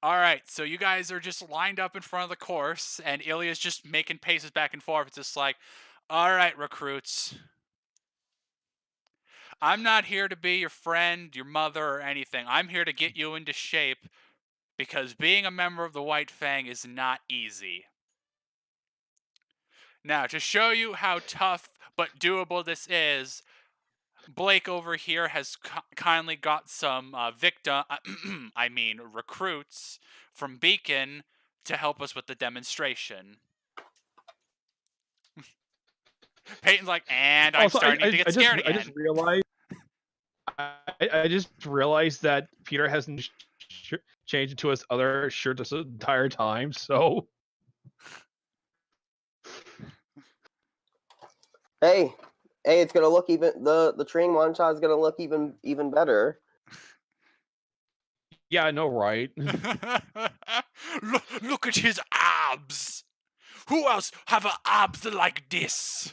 All right, so you guys are just lined up in front of the course, and Ilya's just making paces back and forth. It's just like, all right, recruits, I'm not here to be your friend, your mother, or anything. I'm here to get you into shape because being a member of the White Fang is not easy. Now, to show you how tough but doable this is, Blake over here has kindly got some I mean recruits from Beacon to help us with the demonstration. Peyton's like, and I'm Also, starting to get scared I just again. realized I just realized that Peter hasn't changed into his other shirt this entire time. So Hey, hey, it's gonna look even the training montage is gonna look even better. yeah, I know, right? Look at his abs. Who else have a abs like this?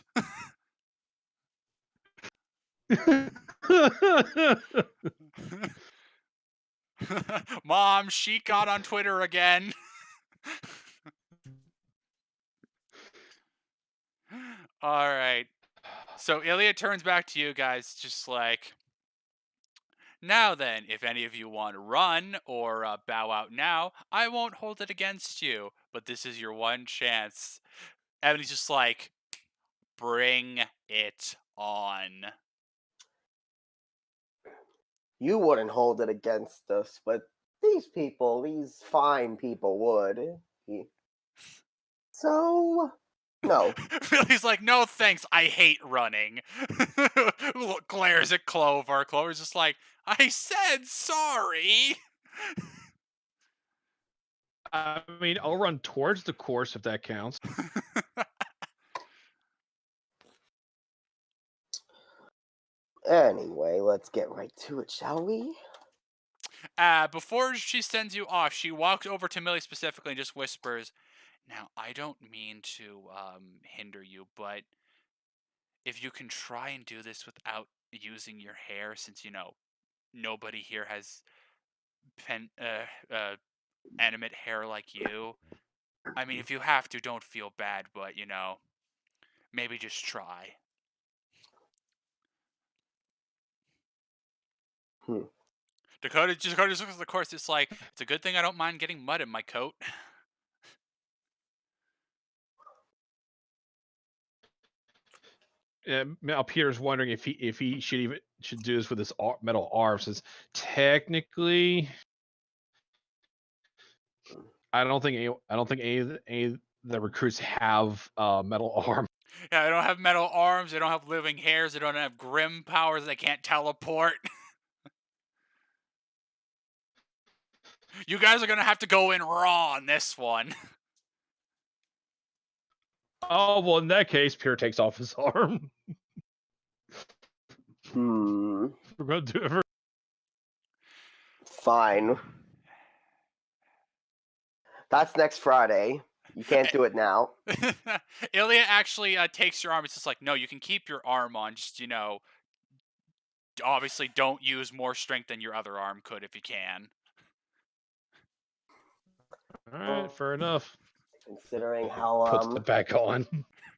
Mom, she got on Twitter again. All right. So Ilya turns back to you guys, just like, now then, if any of you want to run or bow out now, I won't hold it against you. But this is your one chance. And he's just like, bring it on. You wouldn't hold it against us, but these fine people would. So, no. Billy's like, no thanks, I hate running. Glares at Clover. Clover's just like, I said sorry. I mean, I'll run towards the course if that counts. Anyway, let's get right to it, shall we? Before she sends you off, she walks over to Millie specifically and just whispers, now, I don't mean to hinder you, but if you can try and do this without using your hair, since, nobody here has pen, animate hair like you. I mean, if you have to, don't feel bad, but, maybe just try. Hmm. Dakota just looks at the course. It's like, it's a good thing I don't mind getting mud in my coat. Now Peter's wondering if he should do this with his metal arm, since technically, I don't think any of the recruits have metal arm. Yeah, they don't have metal arms. They don't have living hairs. They don't have grim powers. They can't teleport. You guys are gonna have to go in raw on this one. Oh well, in that case, Peter takes off his arm. Hmm. We're gonna do it. Fine. That's next Friday. You can't do it now. Ilya actually takes your arm. It's just like, no, you can keep your arm on. Just, obviously don't use more strength than your other arm could if you can. All right, fair enough. Considering how Puts it back on.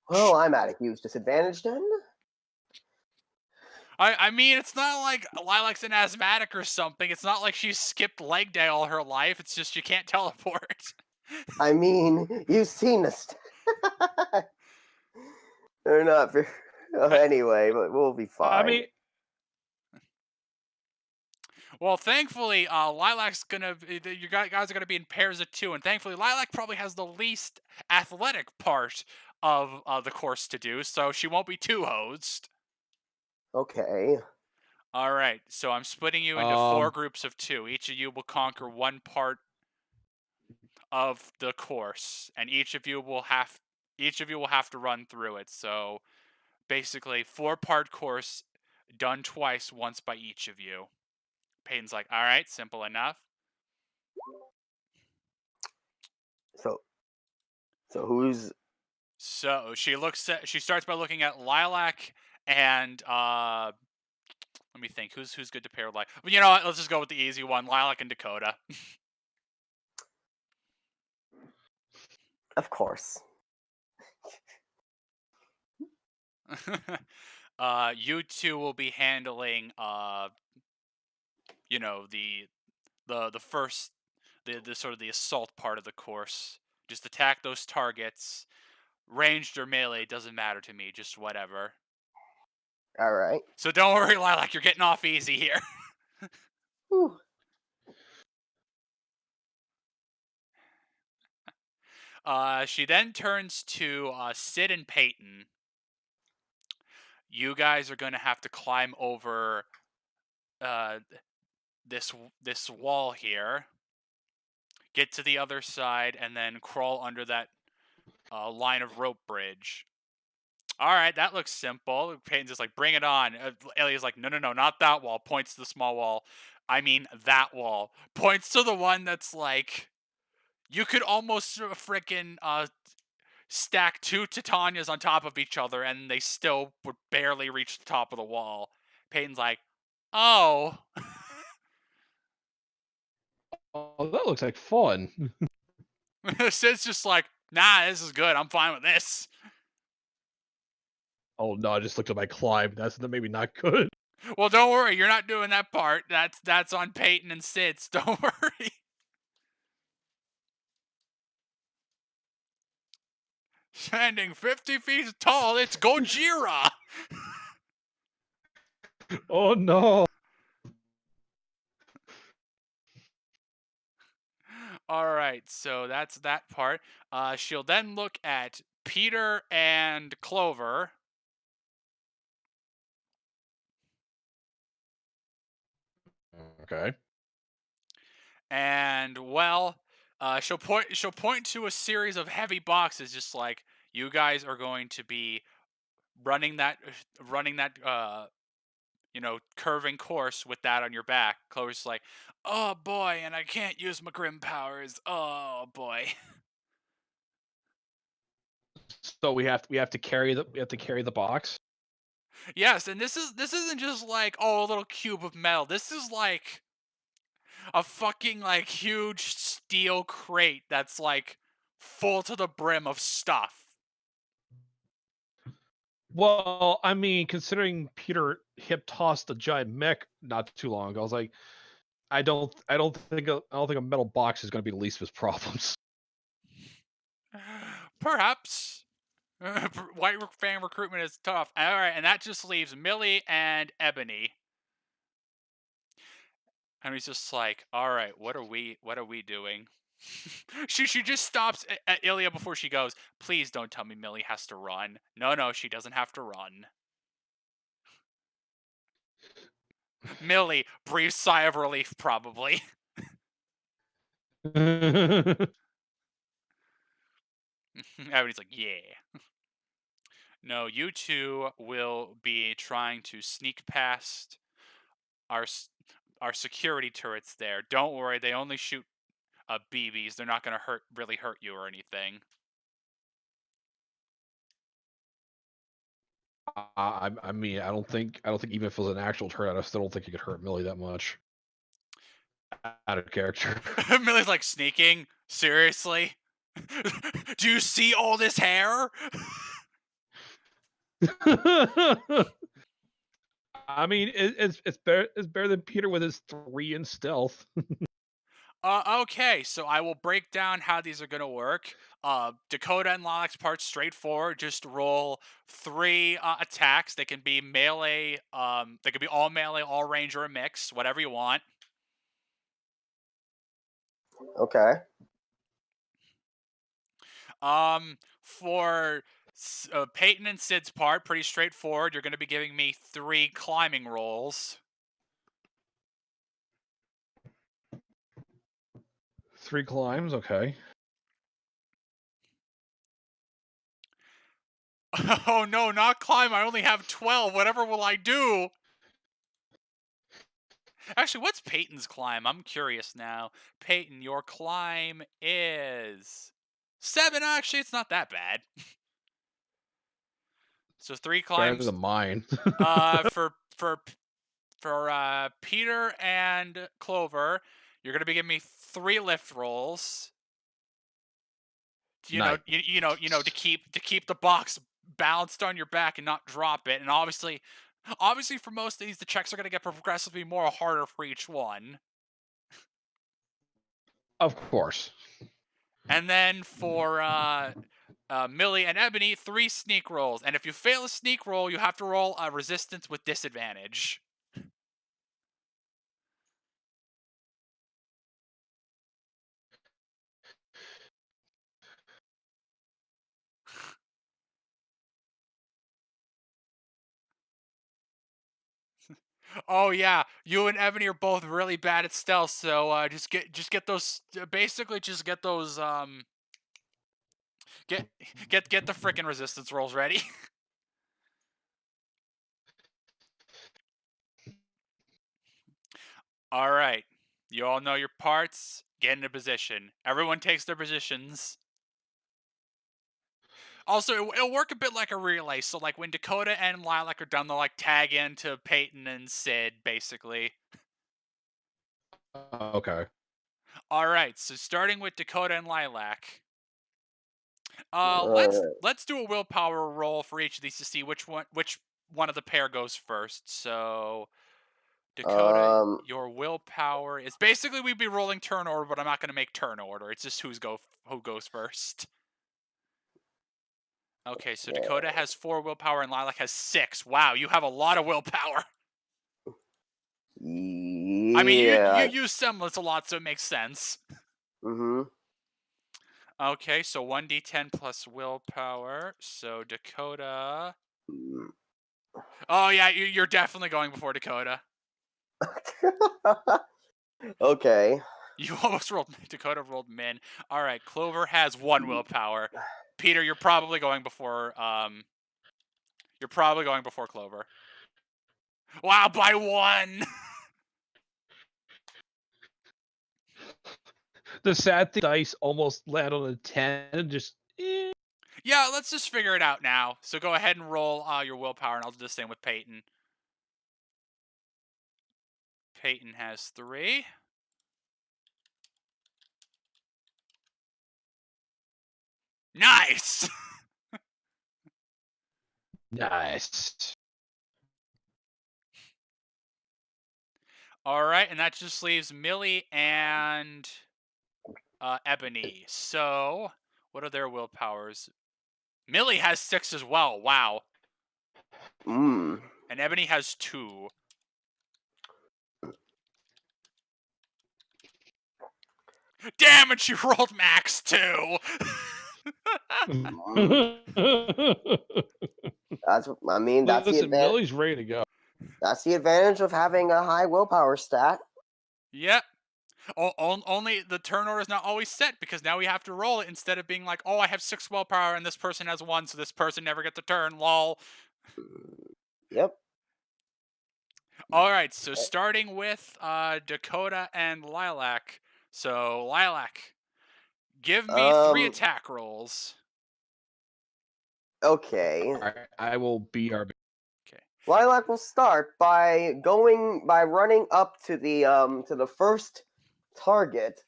well, I'm at a huge disadvantage then. I mean, it's not like Lilac's an asthmatic or something. It's not like she's skipped leg day all her life. It's just you can't teleport. I mean, you've seen us. They're not. Anyway, but we'll be fine. I mean, well, thankfully, Lilac's gonna. You guys are gonna be in pairs of two, and thankfully, Lilac probably has the least athletic part of the course to do, so she won't be too hosed. Okay. All right, so I'm splitting you into 4 groups of 2. Each of you will conquer one part of the course, and each of you will have to run through it. So basically, 4-part course done twice, once by each of you. Peyton's like, all right, simple enough. So who's? So she starts by looking at Lilac and let me think, who's good to pair with Lilac. But you know what? Let's just go with the easy one, Lilac and Dakota. Of course. You two will be handling, the first, the sort of the assault part of the course. Just attack those targets, ranged or melee, doesn't matter to me. Just whatever. All right. So don't worry, Lilac, you're getting off easy here. Whew. She then turns to Sid and Peyton. You guys are going to have to climb over uh, this wall here, get to the other side, and then crawl under that line of rope bridge. All right, that looks simple. Peyton's just like, bring it on. Elliot's like, no, no, no, not that wall. Points to the small wall. I mean, that wall. Points to the one that's like, you could almost frickin' stack two Titanias on top of each other and they still would barely reach the top of the wall. Peyton's like, oh. Oh, that looks like fun. Sid's just like, nah, this is good. I'm fine with this. Oh no, I just looked at my climb. That's maybe not good. Well, don't worry. You're not doing that part. That's on Peyton and Sid's. Don't worry. Standing 50 feet tall, it's Gojira. Oh no. All right, so that's that part. She'll then look at Peter and Clover. Okay. And well, she'll point to a series of heavy boxes, just like, you guys are going to be running that curving course with that on your back. Clover's like, oh boy, and I can't use my Grim powers. Oh boy. So we have to carry the box. Yes, and this isn't just like, oh, a little cube of metal. This is like a fucking like huge steel crate that's like full to the brim of stuff. Well, I mean, considering Peter hip tossed a giant mech not too long ago, I was like, I don't think a metal box is going to be the least of his problems. Perhaps. White fan recruitment is tough. All right, and that just leaves Millie and Ebony. And he's just like, all right, what are we doing? she just stops at Ilya before she goes, please don't tell me Millie has to run. No, she doesn't have to run. Millie breathes sigh of relief, probably. Ebony's like, yeah. No, you two will be trying to sneak past our security turrets there. Don't worry, they only shoot BBs. They're not going to really hurt you or anything. I mean, I don't think even if it was an actual turret, I still don't think it could hurt Millie that much. Out of character. Millie's like, sneaking? Seriously? Do you see all this hair? I mean, it's better than Peter with his 3 in stealth. Okay, so I will break down how these are going to work. Dakota and Lilac's part straightforward. Just roll 3 attacks. They can be melee. They can be all melee, all range, or a mix, whatever you want. Okay. For Peyton and Sid's part, pretty straightforward. You're going to be giving me 3 climbing rolls. 3 climbs, okay. Oh no, not climb. I only have 12. Whatever will I do? Actually, what's Peyton's climb? I'm curious now. Peyton, your climb is 7. Actually, it's not that bad. So 3 Better climbs. than mine. For Peter and Clover, you're gonna be giving me 3 lift rolls Nice. to keep the box balanced on your back and not drop it. And obviously for most of these, the checks are going to get progressively more harder for each one. Of course. And then for Millie and Ebony, 3 sneak rolls. And if you fail a sneak roll, you have to roll a resistance with disadvantage. Oh yeah, you and Ebony are both really bad at stealth, so just get those basically just get those get the frickin' resistance rolls ready. All right. You all know your parts. Get into position. Everyone takes their positions. Also, it'll work a bit like a relay. So, like, when Dakota and Lilac are done, they'll, like, tag into Peyton and Sid, basically. Okay. All right. So, starting with Dakota and Lilac. Alright. Let's do a willpower roll for each of these to see which one of the pair goes first. So, Dakota, Um, your willpower is basically we'd be rolling turn order, but I'm not going to make turn order. It's just who goes first. Okay, so yeah. Dakota has 4 willpower and Lilac has 6. Wow, you have a lot of willpower. I mean, you Yeah. use semblance a lot, so it makes sense. Mm-hmm. Okay, so 1d10 plus willpower. So Dakota. Oh yeah, you're definitely going before Dakota. Okay. You almost rolled. Dakota rolled min. All right, Clover has 1 willpower. Peter, you're probably going before. You're probably going before Clover. Wow, by 1. The sad thing, dice almost land on a 10 and just. Yeah, let's just figure it out now. So go ahead and roll your willpower, and I'll do the same with Peyton. Peyton has 3. Nice! Nice. All right, and that just leaves Millie and Ebony. So, what are their willpowers? Millie has 6 as well. Wow. Mm. And Ebony has 2. Damn it, she rolled max 2! That's I mean that's the Listen, advantage. Millie's ready to go. That's the advantage of having a high willpower stat. Yep. Only the turn order is not always set because now we have to roll it instead of being like, oh, I have 6 willpower and this person has 1, so this person never gets a turn. Lol. Yep. All right, so starting with Dakota and Lilac. So Lilac, give me 3 attack rolls. Okay. I will be our. Okay. Lilac will start by running up to the first target,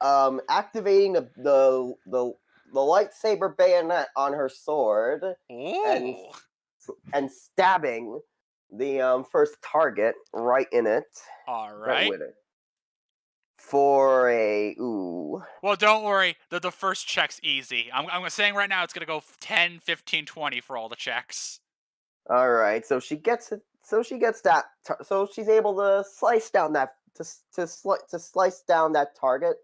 activating the lightsaber bayonet on her sword and Ooh. stabbing the first target right in it. All Right right. with it. For a ooh. Well, don't worry. The first check's easy. I'm saying right now it's going to go 10, 15, 20 for all the checks. All right. So she gets it. So she gets that. So she's able to slice down that to slice down that target,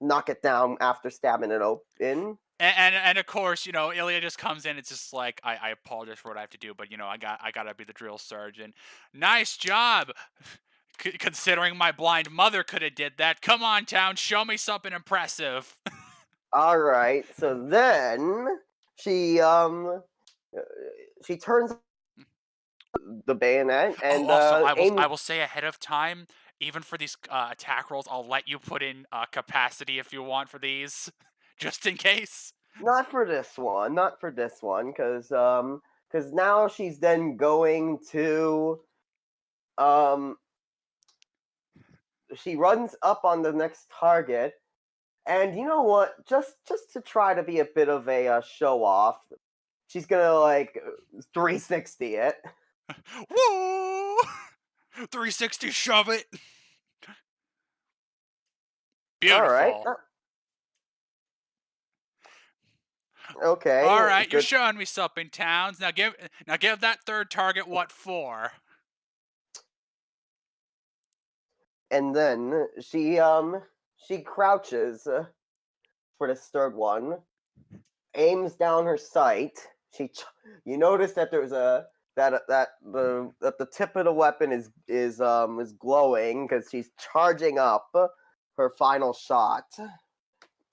knock it down after stabbing it open. And of course, Ilya just comes in. It's just like I apologize for what I have to do, but I gotta be the drill sergeant. Nice job, considering my blind mother could have did that. Come on, town, show me something impressive. All right. So then she turns the bayonet and Also, aims. I will say ahead of time, even for these attack rolls, I'll let you put in capacity if you want for these, just in case. Not for this one. Not for this one, because now she's then going to she runs up on the next target And you know what? Just to try to be a bit of a show off, she's gonna like 360 it. Woo! 360 shove it. All right. Beautiful. Okay. All right, you're Good. showing me something, Towns. Now give that third target what for? And then she crouches for this third one, aims down her sight. You notice that there's a that the tip of the weapon is glowing because she's charging up her final shot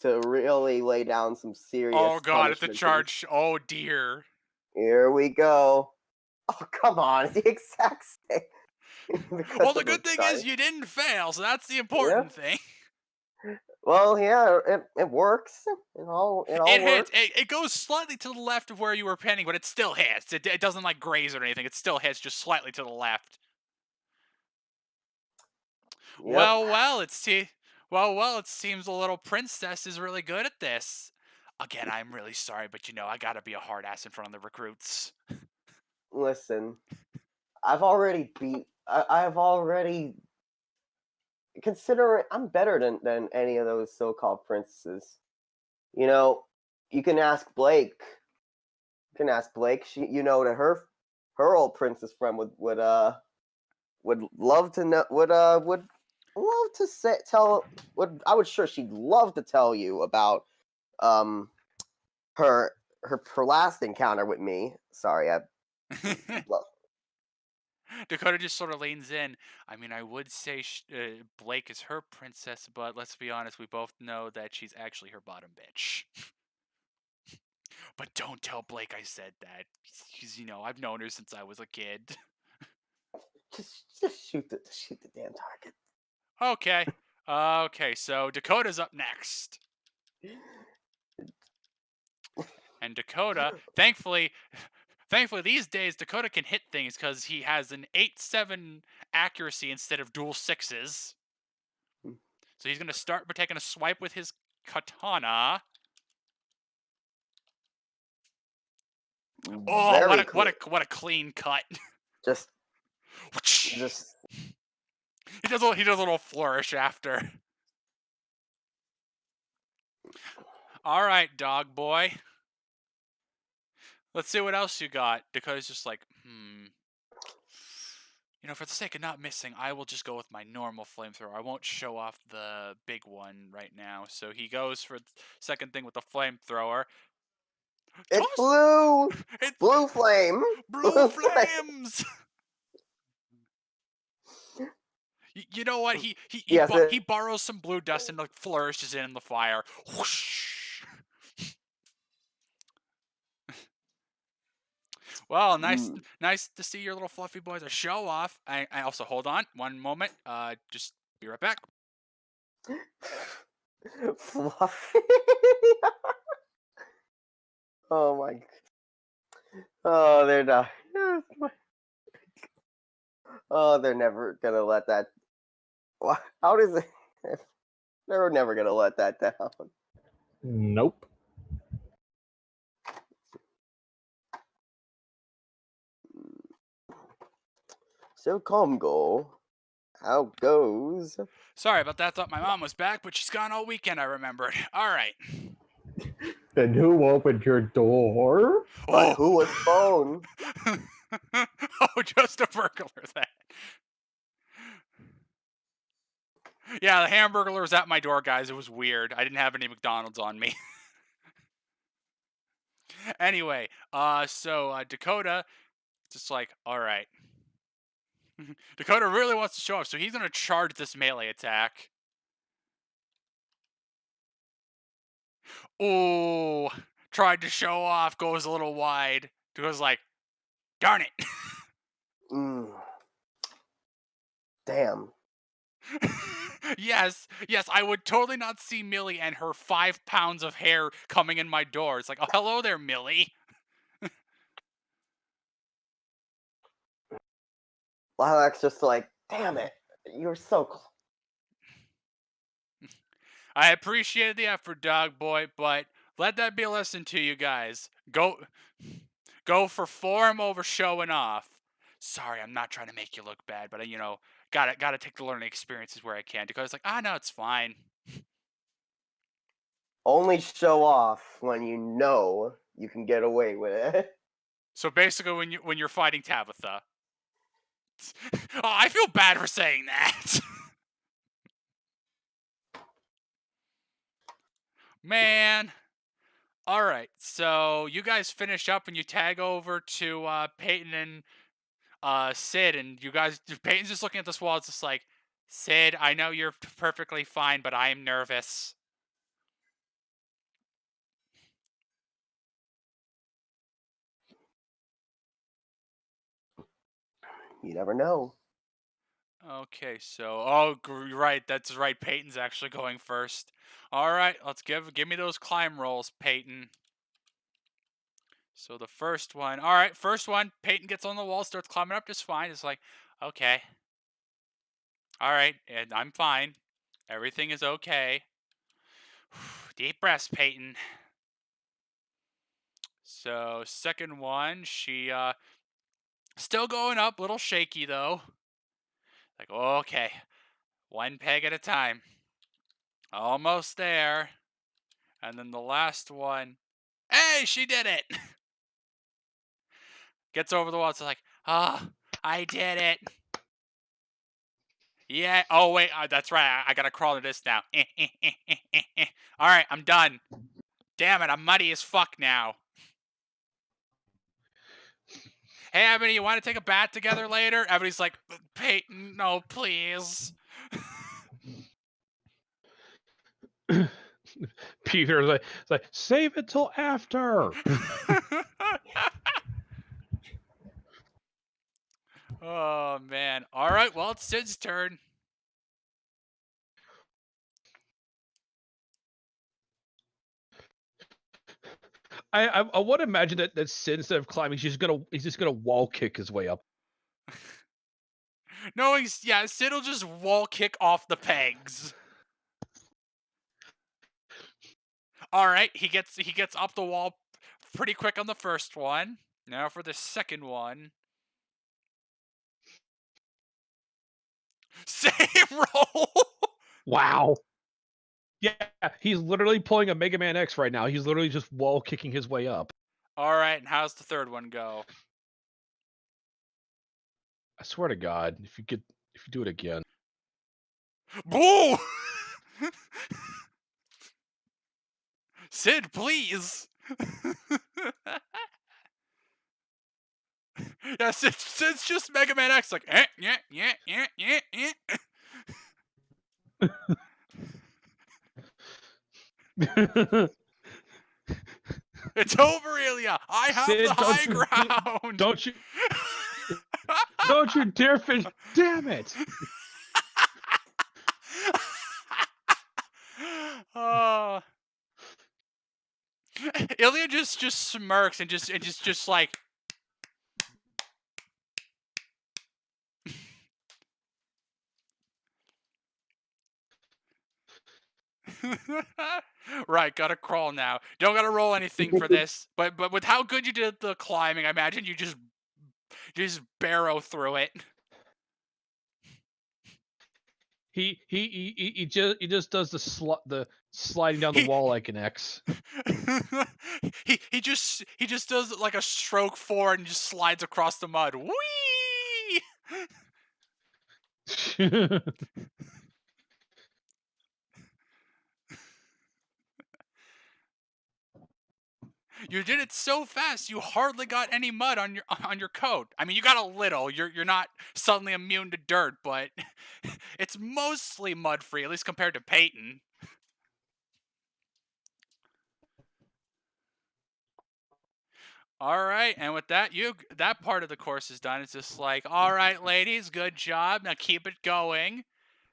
to really lay down some Oh serious god, it's a punishment to this. charge. Oh dear. Here we go. Oh come on, it's the exact same Well, because the of the good thing is dice. you didn't fail, so that's the Yeah. important thing. Well, yeah, it works. It all It hits. works. It goes slightly to the left of where you were pinning, but it still hits. It doesn't like graze or anything. It still hits just slightly to the left. Yep. Well, it seems the little princess is really good at this. Again, I'm really sorry, but I gotta be a hard ass in front of the recruits. Listen, I've already consider I'm better than any of those so-called princesses. You know, you can ask Blake. You can ask Blake. That her old princess friend would love to know would love to say tell would I would sure she'd love to tell you about um her her last encounter with me. Sorry, I well, Dakota just sort of leans in. I mean, I would say Blake is her princess, but let's be honest, we both know that she's actually her bottom bitch. But don't tell Blake I said that. Because, I've known her since I was a kid. just shoot the damn target. Okay. Okay, so Dakota's up next. And Dakota, thankfully these days Dakota can hit things because he has an 8-7 accuracy instead of dual sixes. So he's gonna start by taking a swipe with his katana. Oh, Very clear. what a clean cut. Just he just does a little flourish after. All right, dog boy. Let's see what else you got. Dakota's just like, for the sake of not missing, I will just go with my normal flamethrower. I won't show off the big one right now. So he goes for the second thing with the flamethrower. it's blue. It's Blue flame. blue Blue flame. flames. You know what? Yes, He borrows some blue dust and like flourishes it in the fire. Whoosh. Well, nice to see your little fluffy boys a show off. I also hold on one moment. Just be right back. fluffy. Oh my. Oh, they're not. Oh, they're never gonna let that. How does it? They're never gonna let that down. Nope. So Congo, how goes? Sorry about that. Thought my mom was back, but she's gone all weekend. I remembered. All right. Then who opened your door? But who was phone? Oh, just a burglar then. Yeah, the Hamburglar was at my door, guys. It was weird. I didn't have any McDonald's on me. Anyway, so Dakota, just like, all right. Dakota really wants to show off, so he's gonna charge this melee attack. Ooh, tried to show off, goes a little wide. Dakota's like, darn it. Mm. Damn. Yes, I would totally not see Millie and her 5 pounds of hair coming in my door. It's like, oh, hello there, Millie. Lilac just like, damn it, you're so close. I appreciate the effort, dog boy, but let that be a lesson to you guys. Go for form over showing off. Sorry, I'm not trying to make you look bad, but gotta take the learning experiences where I can. Because like, no, it's fine. Only show off when you know you can get away with it. So basically, when you're fighting Tabitha, oh, I feel bad for saying that. Man. All right, so you guys finish up and you tag over to Peyton and Sid, and you guys, Peyton's just looking at this wall. It's just like, Sid, I know you're perfectly fine, but I am nervous. You never know. Okay, so right, that's right. Peyton's actually going first. All right, let's give me those climb rolls, Peyton. So the first one, all right, first one. Peyton gets on the wall, starts climbing up just fine. It's like, okay, all right, and I'm fine. Everything is okay. Deep breaths, Peyton. So second one, she still going up, little shaky though. Like, okay, one peg at a time. Almost there. And then the last one. Hey, she did it! Gets over the wall. It's like, I did it. Yeah. Oh, wait. That's right. I gotta crawl to this now. All right, I'm done. Damn it, I'm muddy as fuck now. Hey, Ebony, you want to take a bath together later? Ebony's like, Peyton, no, please. Peter's like, save it till after. Oh, man. All right, well, it's Sid's turn. I would imagine that Sid, instead of climbing, he's just gonna wall kick his way up. No, Sid will just wall kick off the pegs. All right, he gets up the wall pretty quick on the first one. Now for the second one. Same roll. Wow. Yeah, he's literally pulling a Mega Man X right now. He's literally just wall kicking his way up. All right, and how's the third one go? I swear to God, if you do it again. Boo! Sid, please. Yeah, Sid's just Mega Man X, like, yeah. It's over, Ilya. I have Sid, the high ground. Don't you dare finish! Damn it! Oh. Ilya just smirks and just like. Right, gotta crawl now. Don't gotta roll anything for this. But with how good you did the climbing, I imagine you just barrow through it. He just does the sliding down the wall like an X. he just does like a stroke forward and just slides across the mud. Whee! You did it so fast. You hardly got any mud on your coat. I mean, you got a little. You're not suddenly immune to dirt, but it's mostly mud free, at least compared to Peyton. All right, and with that, that part of the course is done. It's just like, all right, ladies, good job. Now keep it going.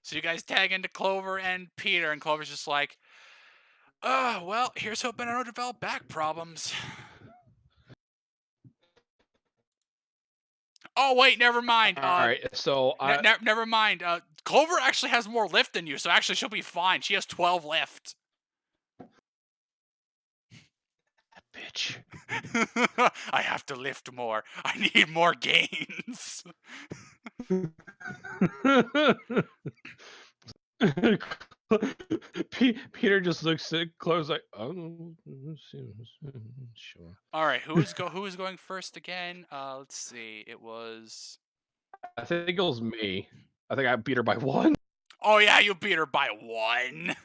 So you guys tag into Clover and Peter, and Clover's just like, oh, well, here's hoping I don't develop back problems. Oh wait, never mind. All right, so never mind. Clover actually has more lift than you, so actually she'll be fine. She has 12 lift. Bitch. I have to lift more. I need more gains. Peter just looks at Chloe's like, oh, sure. All right, who's going first again? Let's see. It was. I think it was me. I think I beat her by 1. Oh yeah, you beat her by 1.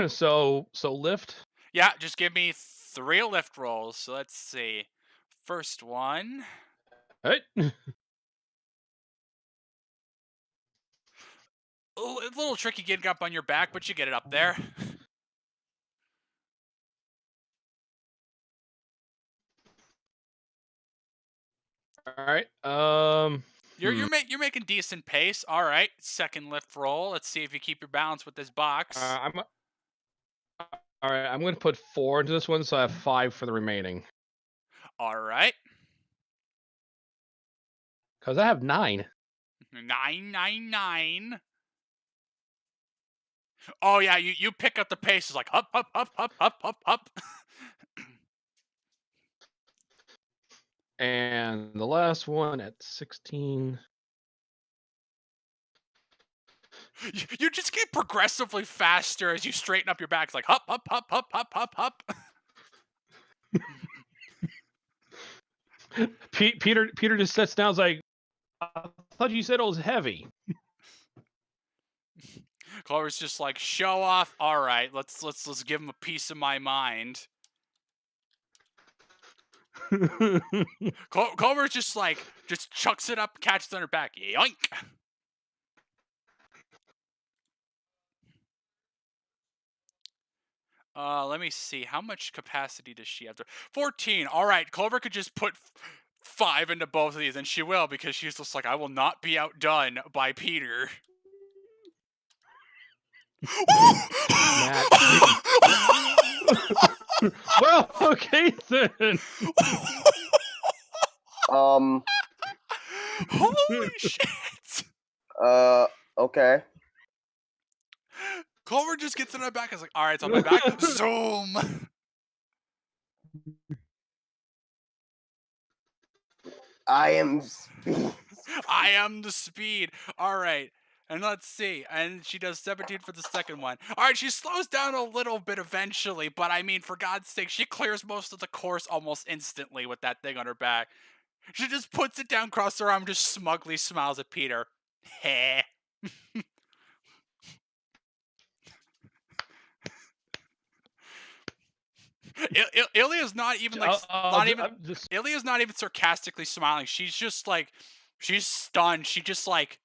So lift. Yeah, just give me 3 lift rolls. So let's see. First one. Hey. It's a little tricky getting up on your back, but you get it up there. All right. You're making decent pace. All right, second lift roll. Let's see if you keep your balance with this box. All right. I'm going to put 4 into this one, so I have 5 for the remaining. All right. Because I have 9. 999. Oh yeah, you pick up the pace. It's like up, up, up, up, up, up, up. And the last one at 16. You just get progressively faster as you straighten up your back. It's like up, up, up, up, up, up, up. Peter just sits down. Is like, I thought you said it was heavy. Clover's just like, show off. All right, let's give him a piece of my mind. Clover's just like, just chucks it up, catches it on her back. Yoink. Let me see. How much capacity does she have? 14. All right, Clover could just put 5 into both of these, and she will, because she's just like, I will not be outdone by Peter. Well, okay then. Holy shit. Okay. Clover just gets on my back. I was like, all right, it's on my back. Zoom. I am speed. I am the speed. All right. And let's see. And she does 17 for the second one. All right, she slows down a little bit eventually, but I mean, for God's sake, she clears most of the course almost instantly with that thing on her back. She just puts it down, across her arm, just smugly smiles at Peter. Heh. Ilya's not even like Ilya's not even sarcastically smiling. She's just like, she's stunned. She just like,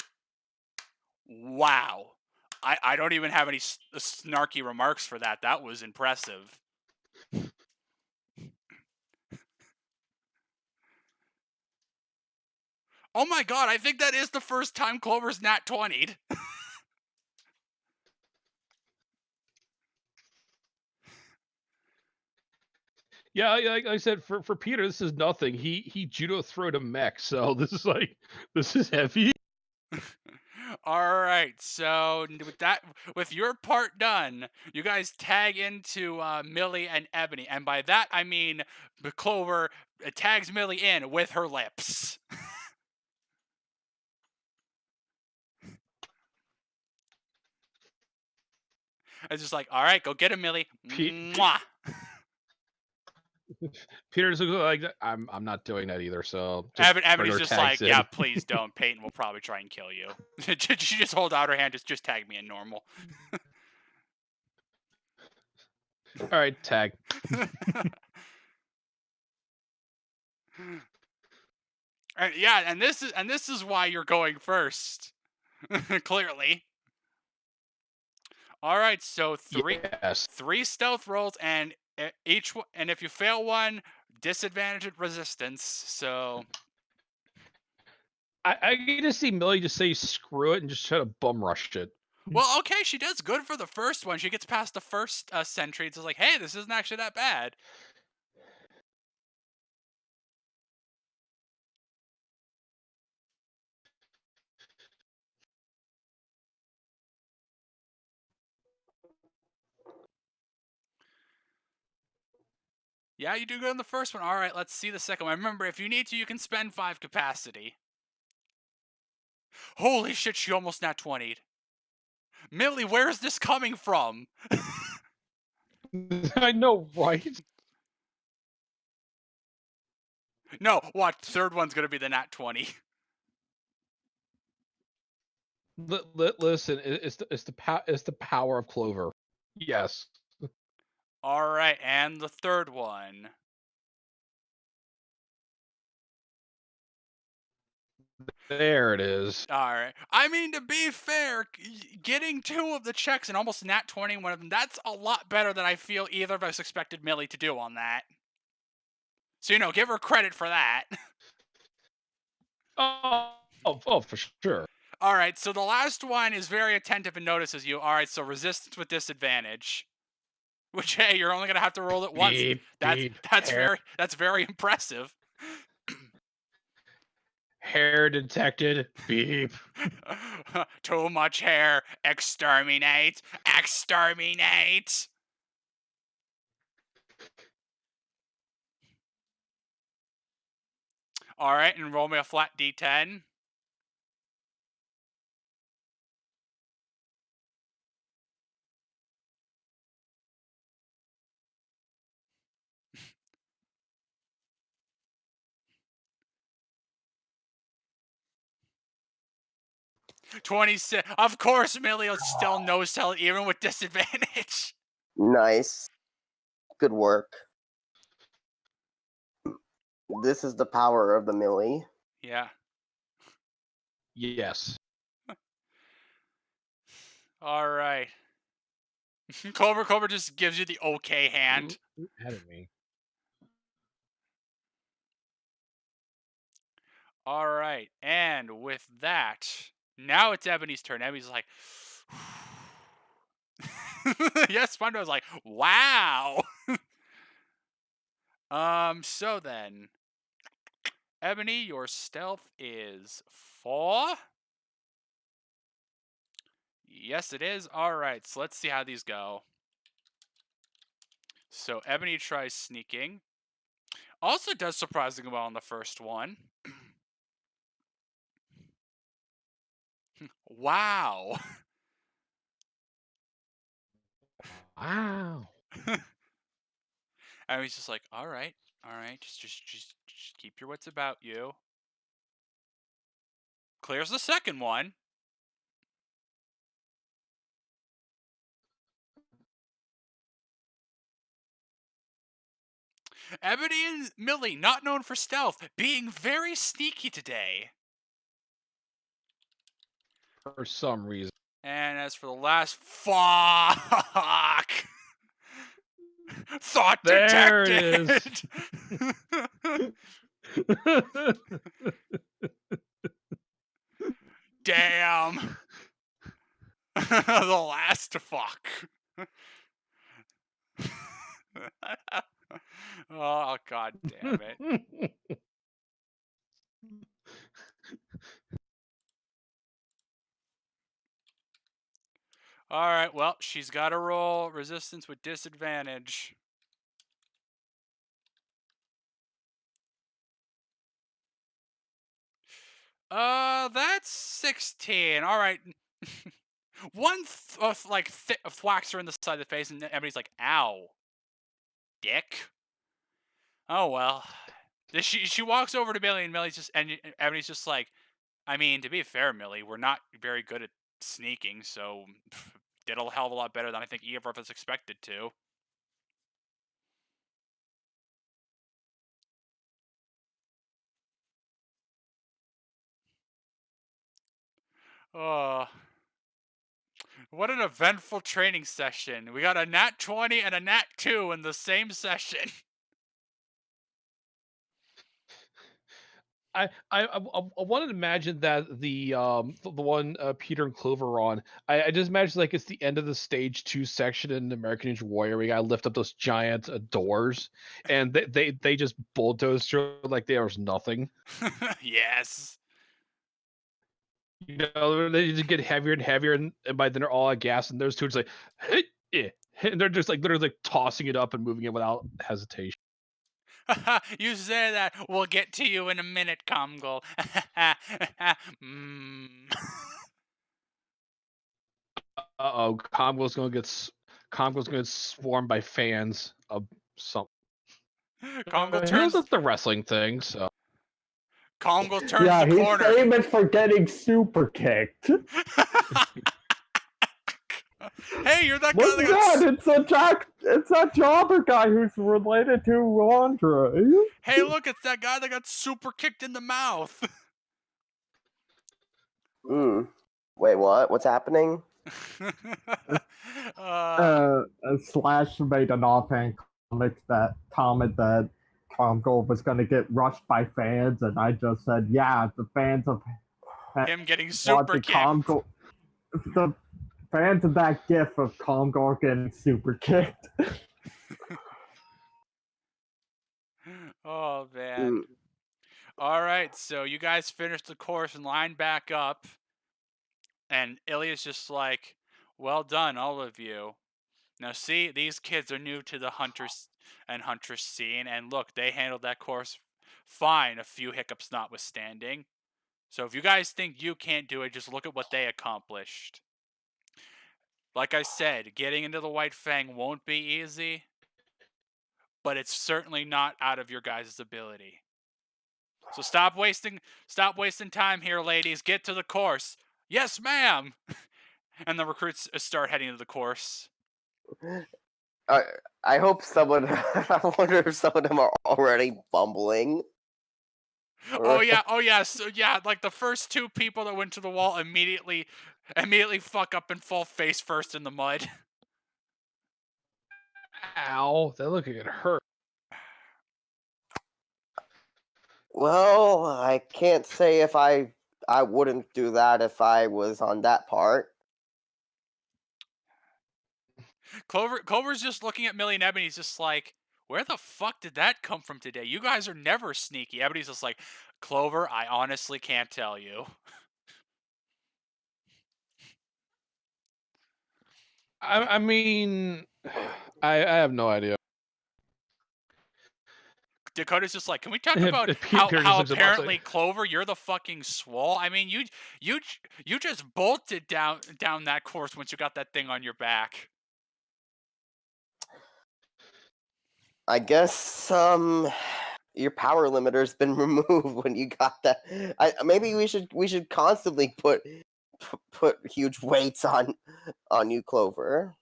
wow. I don't even have any snarky remarks for that. That was impressive. Oh my god, I think that is the first time Clover's nat 20'd. Yeah, like I said, for Peter, this is nothing. He judo throwed a mech, so this is heavy. All right, so with your part done, you guys tag into Millie and Ebony, and by that I mean Clover tags Millie in with her lips. It's just like, all right, go get him, Millie. Mwah. Peter's like, I'm not doing that either. So Ebony's just like, yeah, please don't. Peyton will probably try and kill you. She just hold out her hand, just tag me in normal. All right, tag. and this is why you're going first. Clearly. All right, so three stealth rolls, and and if you fail one, disadvantage resistance. So I get to see Millie just say screw it and just try to bum rush it. Well, okay, she does good for the first one. She gets past the first sentry. It's like, hey, this isn't actually that bad. Yeah, you do good on the first one. All right, let's see the second one. Remember, if you need to, you can spend 5 capacity. Holy shit, she almost nat 20'd. Millie, where is this coming from? I know, right? No, what? Third one's gonna be the nat 20. Listen, it's the power of Clover. Yes. All right, and the third one. There it is. All right. I mean, to be fair, getting 2 of the checks and almost nat 20 one of them, that's a lot better than I feel either of us expected Millie to do on that. So, give her credit for that. Oh, for sure. All right, so the last one is very attentive and notices you. All right, so resistance with disadvantage. Which, hey, you're only going to have to roll it once. Beep, That's beep, that's hair, very impressive. hair detected. Beep. Too much hair. Exterminate. Exterminate. All right, and roll me a flat d10. $26. Of course, Millie still no sell even with disadvantage. Nice. Good work. This is the power of the Millie. Yeah. Yes. All right. Clover just gives you the okay hand. Ahead of me. All right, and with that, now it's Ebony's turn. Ebony's like, yes, Fundo's like, wow. So then, Ebony, your stealth is 4. Yes, it is. All right, so let's see how these go. So Ebony tries sneaking. Also does surprisingly well on the first one. Wow. Wow. And he's just like, all right, just keep your wits about you. Clears the second one. Ebony and Millie, not known for stealth, being very sneaky today. For some reason. And as for the last, fuck. Thought There it detected. Damn. The last fuck. Oh, god damn it. Alright, well, she's got to roll resistance with disadvantage. That's 16. Alright. One, thwacks her in the side of the face, and everybody's like, ow. Dick. Oh, well. She walks over to Millie, and Ebony's just like, I mean, to be fair, Millie, we're not very good at sneaking, so did a hell of a lot better than I think either of us expected to. Oh, what an eventful training session. We got a nat 20 and a nat 2 in the same session. I wanted to imagine that the one Peter and Clover are on. I just imagine like it's the end of the stage 2 section in American Ninja Warrior. We gotta lift up those giant doors, and they just bulldoze through like there was nothing. Yes. They just get heavier and heavier, and by then they're all at gas, and those two are just like, hey, yeah. And they're just like literally like tossing it up and moving it without hesitation. You say that. We'll get to you in a minute, Comgol. mm. Uh-oh, Comgo's gonna get swarmed by fans of some. Comgol He was turns. at the wrestling thing, so. Comgol turns Yeah, the he's corner. famous for getting super kicked. Hey, you're that guy What's that got. that? It's that jobber guy who's related to Andre. Hey, look, it's that guy that got super kicked in the mouth. Wait, what? What's happening? Slash made an offhand comment that Tom Gold was going to get rushed by fans, and I just said, yeah, the fans of Him getting super kicked. The fans of that gif of Comgor getting super kicked. Oh, man. All right, so you guys finished the course and line back up. And Ilya's just like, well done, all of you. Now, see, these kids are new to the hunters and huntress scene. And look, they handled that course fine, a few hiccups notwithstanding. So if you guys think you can't do it, just look at what they accomplished. Like I said, getting into the White Fang won't be easy, but it's certainly not out of your guys' ability. So stop wasting time here, ladies. Get to the course. Yes, ma'am. And the recruits start heading to the course. I hope someone. I wonder if some of them are already bumbling. Oh yeah. So yeah, like the first two people that went to the wall immediately fuck up and fall face first in the mud. Ow, that look like it hurt. Well, I can't say if I wouldn't do that if I was on that part. Clover's just looking at Millie and Ebony. He's just like, where the fuck did that come from today? You guys are never sneaky. Ebony's just like, Clover, I honestly can't tell you. I mean, I have no idea. Dakota's just like, can we talk about Peter just how looks at Bob apparently like- Clover, you're the fucking swole? I mean, you just bolted down that course once you got that thing on your back. I guess your power limiter's been removed when you got that. Maybe we should constantly put huge weights on you, Clover.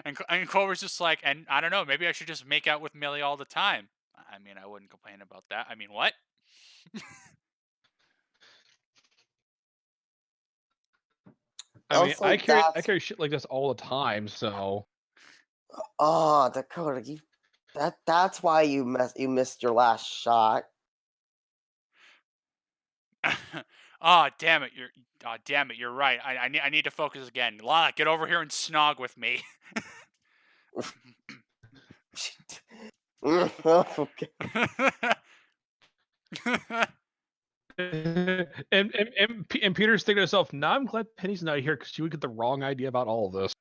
And Clover's just like, and I don't know, maybe I should just make out with Millie all the time. I mean, I wouldn't complain about that. I mean, what? I carry shit like this all the time, so. Oh, Dakota, that's why you missed your last shot. Oh, damn it! You're right. I need to focus again. Lana, get over here and snog with me. Okay. and Peter's thinking to himself, "Nah, I'm glad Penny's not here because she would get the wrong idea about all of this."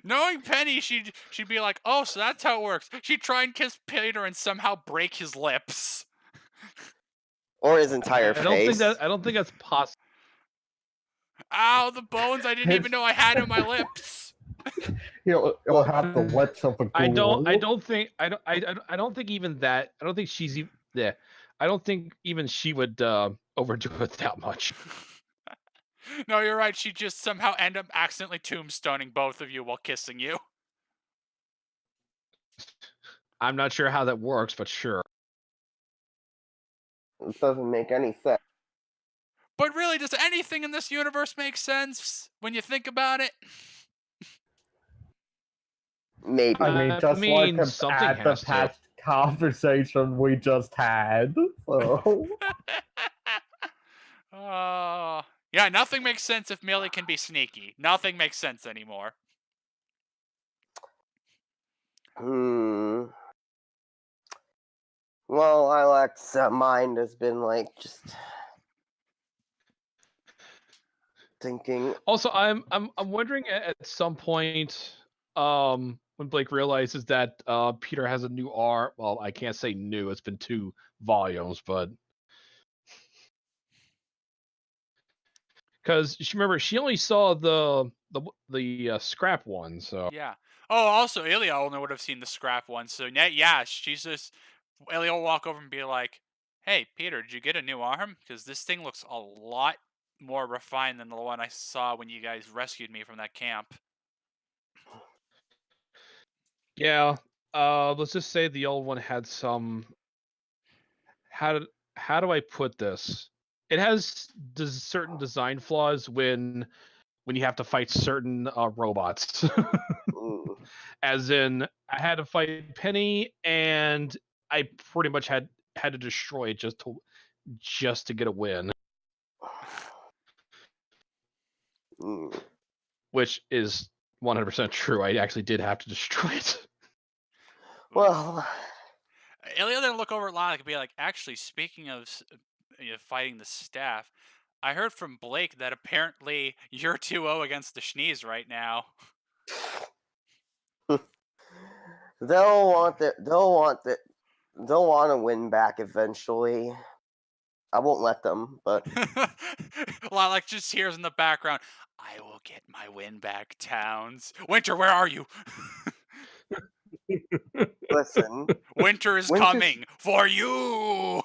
Knowing Penny, she'd be like, "Oh, so that's how it works." She'd try and kiss Peter and somehow break his lips. Or his entire face. I don't think that's possible. Ow, the bones! I didn't even know I had on my lips. He'll have the lips of a ghoul. I don't think even that. I don't think she's even. Yeah, I don't think even she would overdo it that much. No, you're right. She'd just somehow end up accidentally tombstoning both of you while kissing you. I'm not sure how that works, but sure. It doesn't make any sense. But really, does anything in this universe make sense when you think about it? Maybe. I mean, just like at the past conversation we just had. So. Yeah, nothing makes sense if Millie can be sneaky. Nothing makes sense anymore. Well, Lilac's mind has been like just thinking. Also, I'm wondering at some point, when Blake realizes that Peter has a new arm. Well, I can't say new. It's been 2 volumes, but because remember she only saw the scrap one, so Yeah. Oh, also, Ilya only would have seen the scrap one. So, yeah, she's just. Ilya will walk over and be like, "Hey, Peter, did you get a new arm? Because this thing looks a lot more refined than the one I saw when you guys rescued me from that camp." yeah. Let's just say the old one had some. How do how do I put this? It has certain design flaws when you have to fight certain robots. Mm, As in, I had to fight Penny, and I pretty much had to destroy it just to get a win, mm. which is 100% true. I actually did have to destroy it. Oof. Well, Ilya then look over at Lilac and be like, "Actually, speaking of fighting the staff, I heard from Blake that apparently you're 2-0 against the Schnees right now." they'll want to win back eventually. I won't let them, but Lilac just hears in the background, "I will get my win back, Towns. Winter, where are you?" listen, "Winter is Winter's. coming for you."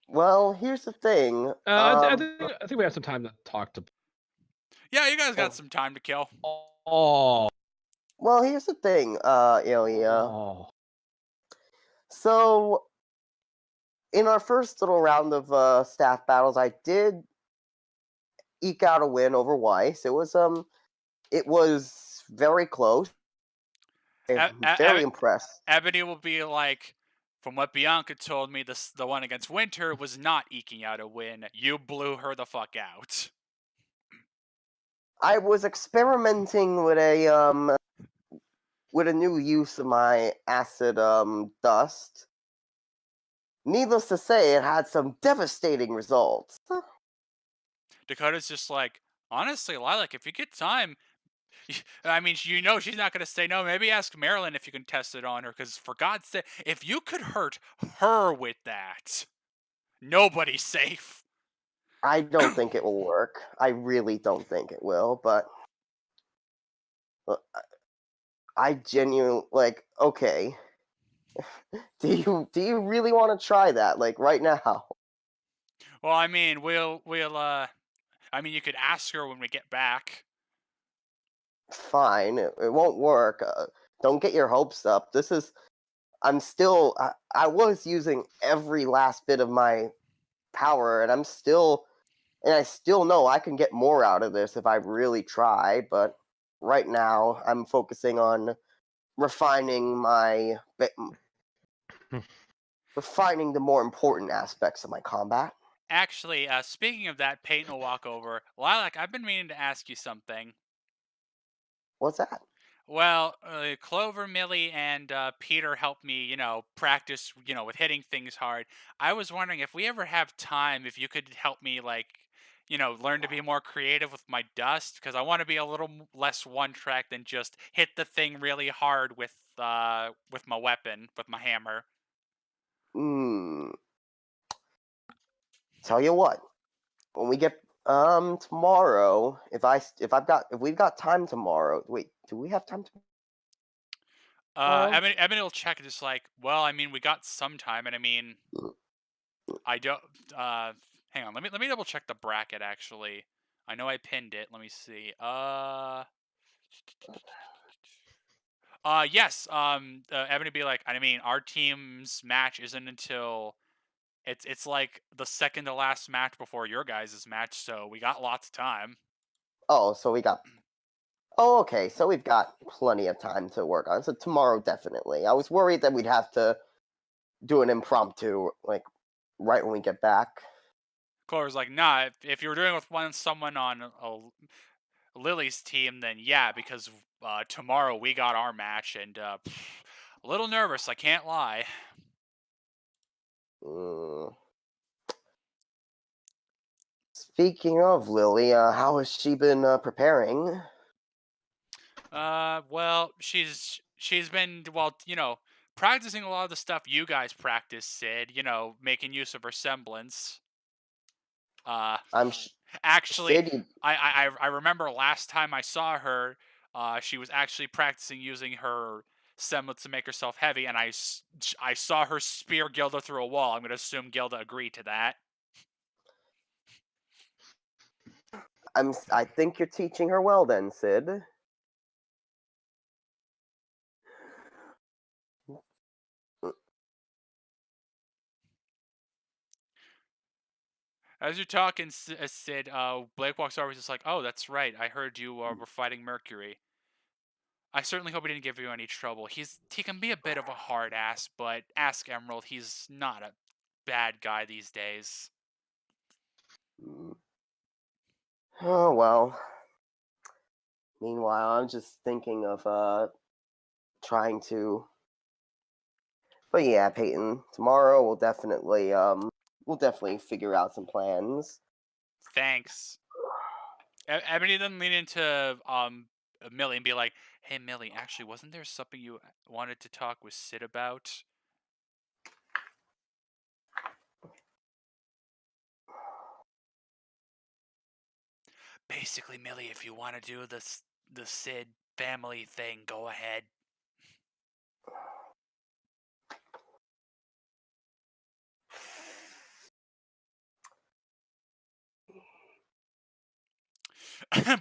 Well, here's the thing. I think we have some time to talk to. Yeah, you guys got Oh, some time to kill. Oh, well, here's the thing, Ilya. oh. So, in our first little round of staff battles, I did eke out a win over Weiss. It was very close. I'm very impressed. Ebony will be like, "From what Bianca told me, the one against Winter was not eking out a win. You blew her the fuck out." I was experimenting with a new use of my acid dust. Needless to say, it had some devastating results. Dakota's just like, "Honestly, Lilac, if you get time, I mean, she's not gonna say no. Maybe ask Marilyn if you can test it on her, because for God's sake, if you could hurt her with that, nobody's safe." I don't think it will work. I really don't think it will, but uh, I genuinely like. Okay, do you really want to try that? Like right now? Well, I mean, I mean, you could ask her when we get back. Fine, it won't work. Don't get your hopes up. This is. I'm still. I was using every last bit of my power, and I still know I can get more out of this if I really try. But right now, I'm focusing on refining my refining the more important aspects of my combat. Actually, speaking of that, Peyton will walk over. Lilac, I've been meaning to ask you something. What's that? Well, Clover, Millie, and Peter helped me, practice, with hitting things hard. I was wondering if we ever have time, if you could help me, like, learn to be more creative with my dust, because I want to be a little less one track than just hit the thing really hard with my weapon, with my hammer. Hmm. Tell you what, when we get tomorrow, if we've got time tomorrow. Wait, do we have time tomorrow? Ebony will check it, just like, well, I mean, we got some time, and I mean, I don't. Hang on, let me double check the bracket. Actually, I know I pinned it. Let me see. Yes. Ebony be like, I mean, our team's match isn't until it's like the second to last match before your guys' match, so we got lots of time. Oh, so we got. Oh, okay. So we've got plenty of time to work on. So tomorrow, definitely. I was worried that we'd have to do an impromptu, like right when we get back. Clover's like, nah. If you were doing it with someone on Lily's team, then yeah, because tomorrow we got our match, and a little nervous. I can't lie. Mm. Speaking of Lily, how has she been preparing? Well, she's been, well, practicing a lot of the stuff you guys practice, Sid. Making use of her semblance. Uh, I'm Actually, Sid. I remember last time I saw her, she was actually practicing using her semblance to make herself heavy, and I saw her spear Gilda through a wall. I'm gonna assume Gilda agreed to that. I think you're teaching her well, then, Sid. As you're talking, Sid, Blake walks over. He's just like, "Oh, that's right. I heard you were fighting Mercury. I certainly hope he didn't give you any trouble. He can be a bit of a hard ass, but ask Emerald. He's not a bad guy these days." Mm. Oh well. Meanwhile, I'm just thinking of trying to. But yeah, Peyton. Tomorrow we'll definitely figure out some plans. Thanks. Ebony then lean into Millie and be like, "Hey Millie, actually, wasn't there something you wanted to talk with Sid about?" Basically, Millie, if you want to do the Sid family thing, go ahead.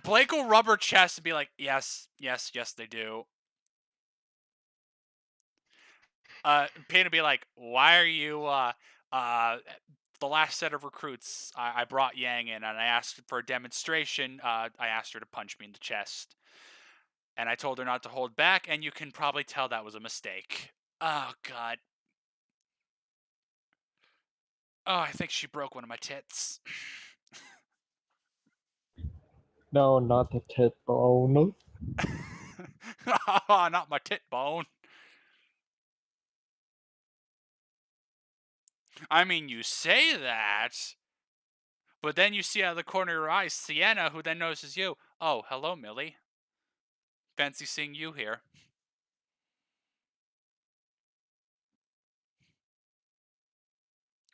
Blake will rub her chest and be like, "Yes, yes, yes, they do." Payne will be like, "Why are you the last set of recruits? I brought Yang in and I asked for a demonstration. I asked her to punch me in the chest, and I told her not to hold back. And you can probably tell that was a mistake." Oh God. Oh, I think she broke one of my tits. No, not the tit bone. Oh, not my tit bone. I mean, you say that, but then you see out of the corner of your eye Sienna, who then notices you. "Oh, hello, Millie. Fancy seeing you here."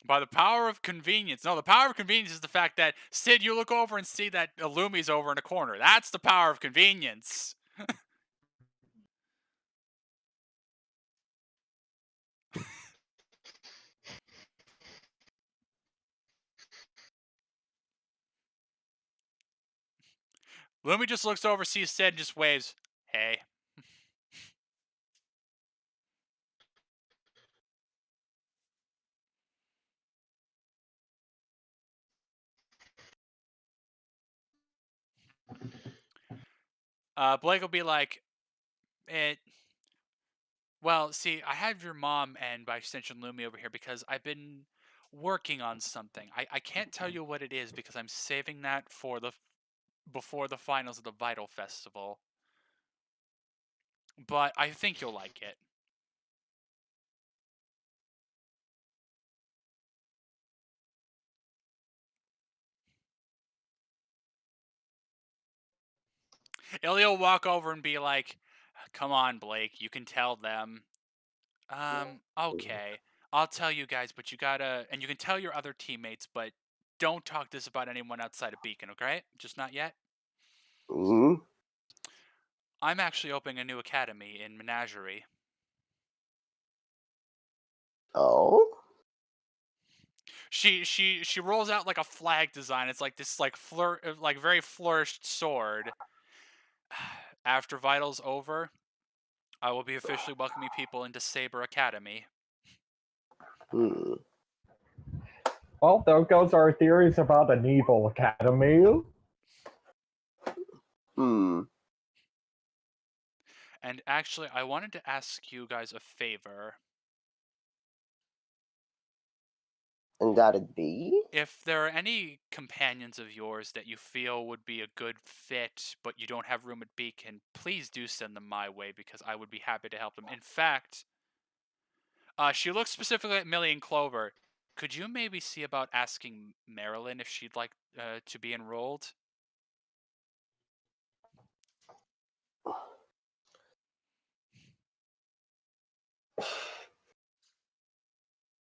By the power of convenience. No, the power of convenience is the fact that, Sid, you look over and see that Illumi's over in a corner. That's the power of convenience. Illumi just looks over, sees Sid, and just waves. "Hey." Blake will be like, well, see, I have your mom and by extension Lumi over here because I've been working on something. I can't tell you what it is because I'm saving that for before the finals of the Vital Festival. But I think you'll like it. Ilya will walk over and be like, "Come on, Blake, you can tell them." Okay. I'll tell you guys, but you gotta, and you can tell your other teammates, but don't talk this about anyone outside of Beacon, okay? Just not yet. Mm. I'm actually opening a new academy in Menagerie. Oh. She rolls out like a flag design. It's like this like very flourished sword. After Vital's over, I will be officially welcoming people into Saber Academy. Hmm. Well, there goes our theories about an evil academy. Hmm. And actually, I wanted to ask you guys a favor. And that'd be. If there are any companions of yours that you feel would be a good fit, but you don't have room at Beacon, please do send them my way because I would be happy to help them. In fact, she looks specifically at Millie and Clover. could you maybe see about asking Marilyn if she'd like to be enrolled?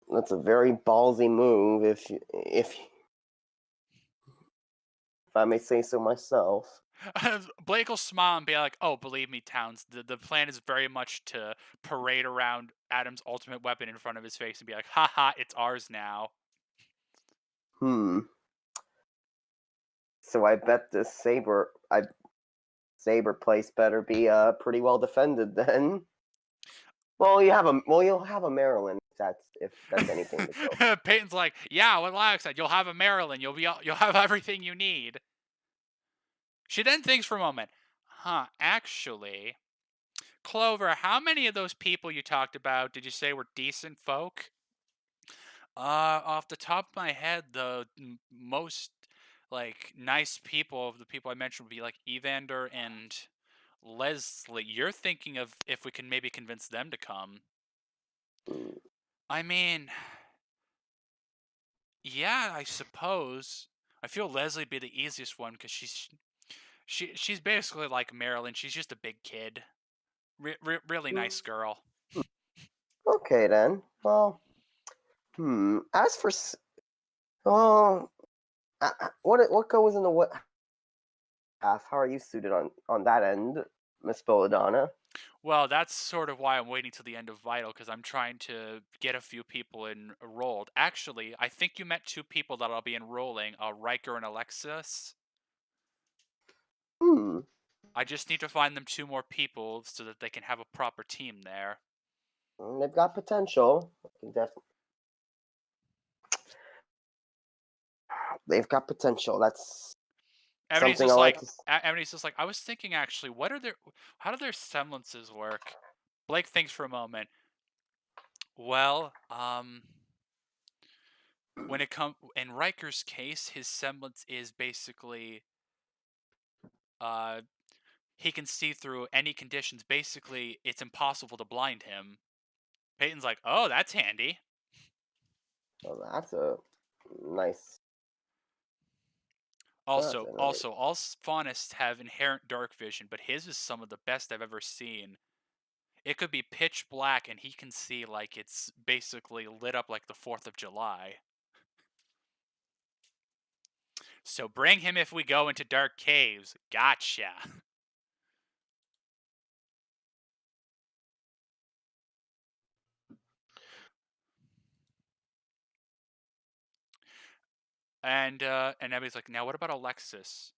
That's a very ballsy move, if I may say so myself. Blake will smile and be like, "Oh, believe me, Towns. The plan is very much to parade around Adam's ultimate weapon in front of his face and be like, haha, it's ours now." Hmm. So I bet this saber place better be pretty well defended then. Well, you'll have a Maryland if that's anything to go. Peyton's like, "Yeah, what Alex said. You'll have a Marilyn. You'll have everything you need." She then thinks for a moment. Huh? Actually, Clover, how many of those people you talked about did you say were decent folk? Off the top of my head, the most like nice people of the people I mentioned would be like Evander and Leslie. You're thinking of if we can maybe convince them to come. Hmm. I mean, yeah, I suppose. I feel Leslie'd be the easiest one because she's basically like Marilyn. She's just a big kid, really nice girl. Okay then. Well, As for oh, what goes in the what half? How are you suited on that end, Miss Belladonna? Well, that's sort of why I'm waiting till the end of Vital, because I'm trying to get a few people enrolled. Actually, I think you met two people that I'll be enrolling, Riker and Alexis. Hmm. I just need to find them two more people so that they can have a proper team there. They've got potential. They've got potential. That's Ebony's something I just like like, to. Ebony's just like, I was thinking actually, how do their semblances work? Blake thinks for a moment. Well, when it comes in Riker's case, his semblance is basically, uh, he can see through any conditions. Basically, it's impossible to blind him. Peyton's like, oh, that's handy. Well, that's a nice. That's Also, a nice. also, all faunists have inherent dark vision, but his is some of the best I've ever seen. It could be pitch black, and he can see like it's basically lit up like the 4th of July. So bring him if we go into dark caves. Gotcha. And Ebony's like, now what about Alexis?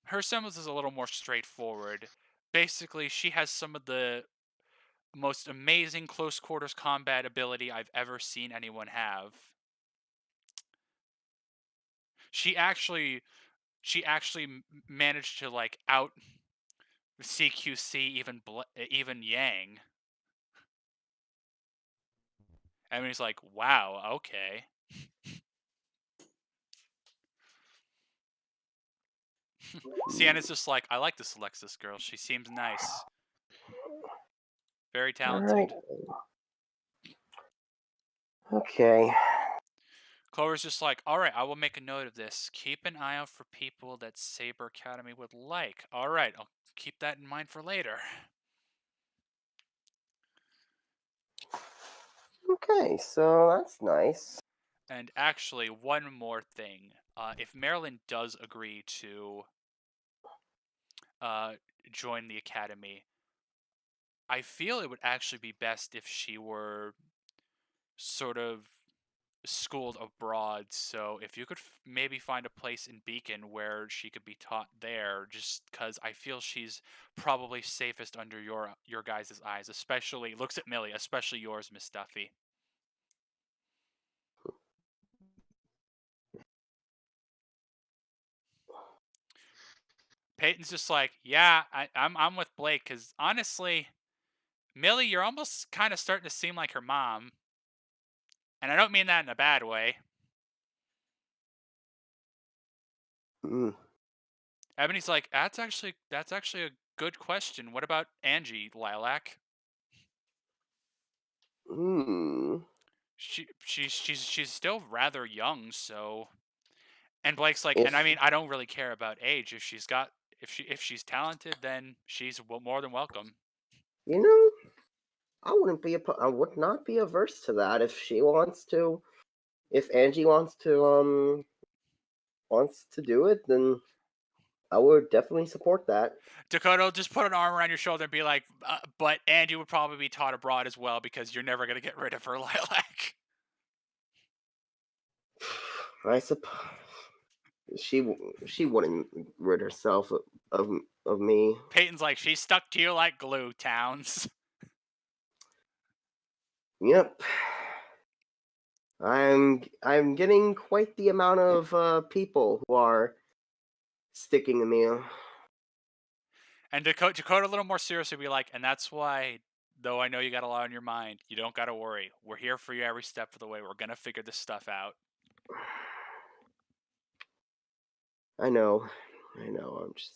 Her semblance is a little more straightforward. Basically, she has some of the most amazing close quarters combat ability I've ever seen anyone have. She actually managed to like out CQC even Yang. And he's like, wow, okay. Sienna's just like, I like this Alexis girl. She seems nice. Very All right. talented. Okay. Clover's just like, alright, I will make a note of this. Keep an eye out for people that Saber Academy would like. Alright, I'll keep that in mind for later. Okay, so that's nice. And actually, one more thing. If Marilyn does agree to join the academy, I feel it would actually be best if she were sort of schooled abroad. So if you could maybe find a place in Beacon where she could be taught there, just because I feel she's probably safest under your guys' eyes. Especially looks at Millie, especially yours, Miss Duffy. Peyton's just like, yeah, I'm with Blake because honestly, Millie, you're almost kind of starting to seem like her mom, and I don't mean that in a bad way. Mm. Ebony's like, that's actually a good question. What about Angie, Lilac? Hmm. she's still rather young, so. And Blake's like, and I If mean, I don't really care about age. If she's talented, then she's more than welcome. you know, I would not be averse to that if she wants to. If Angie wants to do it, then I would definitely support that. Dakota will just put an arm around your shoulder and be like, but Angie would probably be taught abroad as well because you're never gonna get rid of her, Lilac. I suppose she wouldn't rid herself of me. Peyton's like, she's stuck to you like glue, Towns. Yep. I'm getting quite the amount of people who are sticking to me. And Dakota a little more seriously be like, and that's why, though I know you got a lot on your mind, you don't gotta worry. We're here for you every step of the way. We're gonna figure this stuff out. I know. I'm just.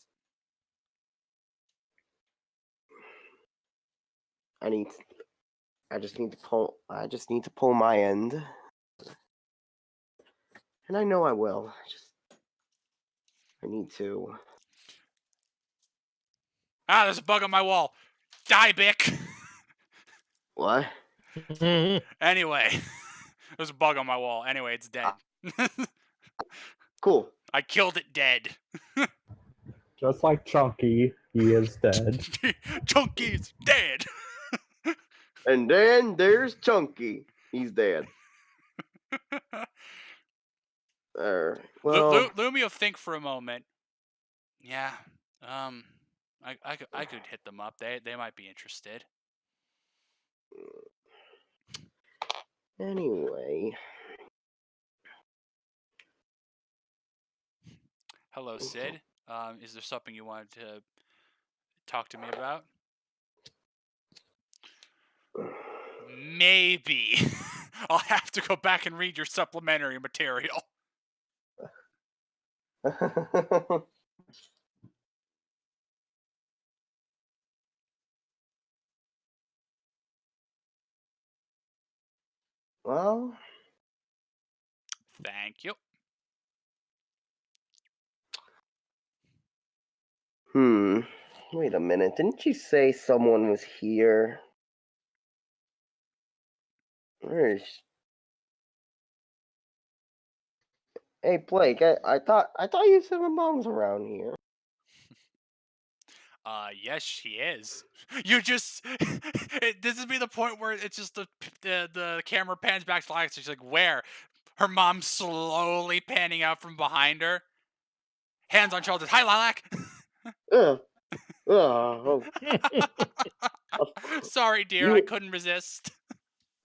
I just need to pull. I just need to pull my end, and I know I will. I need to. Ah, there's a bug on my wall. Die, Bick. What? Anyway, there's a bug on my wall. Anyway, it's dead. Cool. I killed it dead. Just like Chunky, he is dead. Chunky's dead. And then there's Chunky. He's dead. Well, Lumi will think for a moment. Yeah, I could hit them up. They might be interested. anyway. Hello, Sid. Is there something you wanted to talk to me about? Maybe. I'll have to go back and read your supplementary material. Well, Thank you. wait a minute. Didn't you say someone was here? Where is? Hey, Blake. I thought you said my mom's around here. Yes, she is. You just this would be the point where it's just the camera pans back to Lilac. She's like, where? Her mom's slowly panning out from behind her. Hands on shoulders. Hi, Lilac. Ugh. Oh, Sorry, dear. I couldn't resist.